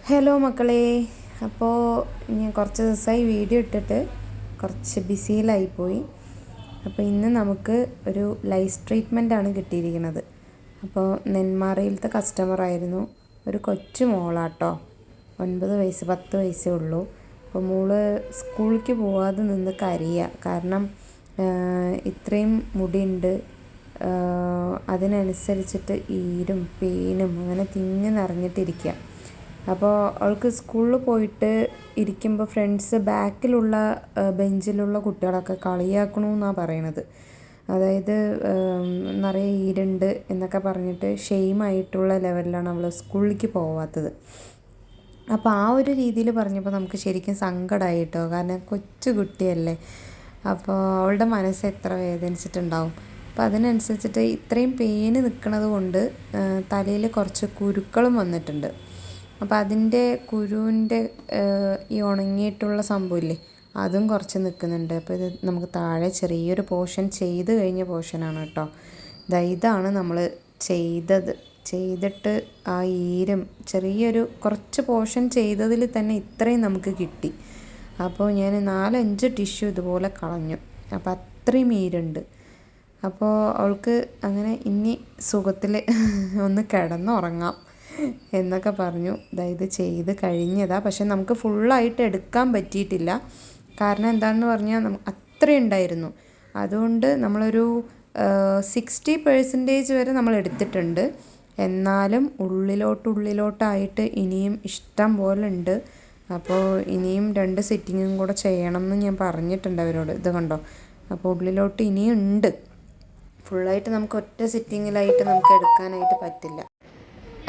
Hello മക്കളെ. അപ്പോൾ ഞാൻ കുറച്ച് ദിവസമായി വീഡിയോ ഇട്ടിട്ട് കുറച്ച് ബിസിയിലായിപ്പോയി. അപ്പോൾ ഇന്ന് നമുക്ക് ഒരു ലൈസ് ട്രീറ്റ്മെൻറ്റാണ് കിട്ടിയിരിക്കുന്നത്. അപ്പോൾ നെന്മാറയിലത്തെ കസ്റ്റമറായിരുന്നു. ഒരു കൊച്ചു മോളാട്ടോ, 9 വയസ്സ് 10 വയസ്സേ ഉള്ളൂ. അപ്പോൾ മോള് സ്കൂളിലേക്ക് പോവാതെ നിന്ന് കരയുക. കാരണം ഇത്രയും മുടിയുണ്ട്, അതിനനുസരിച്ചിട്ട് ഈരും പേനും അങ്ങനെ തിങ്ങി നിറഞ്ഞിട്ടിരിക്കുക. അപ്പോൾ അവൾക്ക് സ്കൂളിൽ പോയിട്ട് ഇരിക്കുമ്പോൾ ഫ്രണ്ട്സ് ബാക്കിലുള്ള ബെഞ്ചിലുള്ള കുട്ടികളൊക്കെ കളിയാക്കണമെന്നാണ് പറയണത്. അതായത് നിറയെ ഈരുണ്ട് എന്നൊക്കെ പറഞ്ഞിട്ട് ഷെയിമായിട്ടുള്ള ലെവലിലാണ് അവൾ സ്കൂളിലേക്ക് പോവാത്തത്. അപ്പോൾ ആ ഒരു രീതിയിൽ പറഞ്ഞപ്പോൾ നമുക്ക് ശരിക്കും സങ്കടമായിട്ടോ. കാരണം കൊച്ചു കുട്ടിയല്ലേ. അപ്പോൾ അവളുടെ മനസ്സ് എത്ര വേദനിച്ചിട്ടുണ്ടാവും. അപ്പോൾ അതിനനുസരിച്ചിട്ട് ഇത്രയും പെയിന് നിൽക്കുന്നത് കൊണ്ട് തലയിൽ കുറച്ച് കുരുക്കളും വന്നിട്ടുണ്ട്. അപ്പോൾ അതിൻ്റെ കുരുവിൻ്റെ ഈ ഉണങ്ങിയിട്ടുള്ള സംഭവമില്ലേ, അതും കുറച്ച് നിൽക്കുന്നുണ്ട്. അപ്പോൾ ഇത് നമുക്ക് താഴെ ചെറിയൊരു പോർഷൻ ചെയ്ത് കഴിഞ്ഞ പോർഷനാണ് കേട്ടോ. ഇതാണ് നമ്മൾ ചെയ്തിട്ട് ആ ഈരും ചെറിയൊരു കുറച്ച് പോർഷൻ ചെയ്തതിൽ തന്നെ ഇത്രയും നമുക്ക് കിട്ടി. അപ്പോൾ ഞാൻ 4-5 ടിഷ്യൂ ഇതുപോലെ കളഞ്ഞു. അപ്പോൾ അത്രയും ഈരുണ്ട്. അപ്പോൾ അവൾക്ക് അങ്ങനെ ഇനി സുഖത്തിൽ ഒന്ന് കിടന്നുറങ്ങാം എന്നൊക്കെ പറഞ്ഞു. ഇത് ചെയ്ത് കഴിഞ്ഞതാണ്. പക്ഷെ നമുക്ക് ഫുള്ളായിട്ട് എടുക്കാൻ പറ്റിയിട്ടില്ല. കാരണം എന്താണെന്ന് പറഞ്ഞാൽ അത്രയും ഉണ്ടായിരുന്നു. അതുകൊണ്ട് നമ്മളൊരു 60% വരെ നമ്മൾ എടുത്തിട്ടുണ്ട്. എന്നാലും ഉള്ളിലോട്ടായിട്ട് ഇനിയും ഇഷ്ടം പോലെ ഉണ്ട്. അപ്പോൾ ഇനിയും 2 സിറ്റിങ്ങും കൂടെ ചെയ്യണം എന്ന് ഞാൻ പറഞ്ഞിട്ടുണ്ട് അവരോട്. ഇത് കണ്ടോ, അപ്പോൾ ഉള്ളിലോട്ട് ഇനിയും ഉണ്ട്. ഫുള്ളായിട്ട് നമുക്ക് ഒറ്റ സിറ്റിങ്ങിലായിട്ട് നമുക്ക് എടുക്കാനായിട്ട് പറ്റില്ല.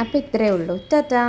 അപ്പോൾ ഇത്രയേ ഉള്ളൂ. ടാറ്റാ.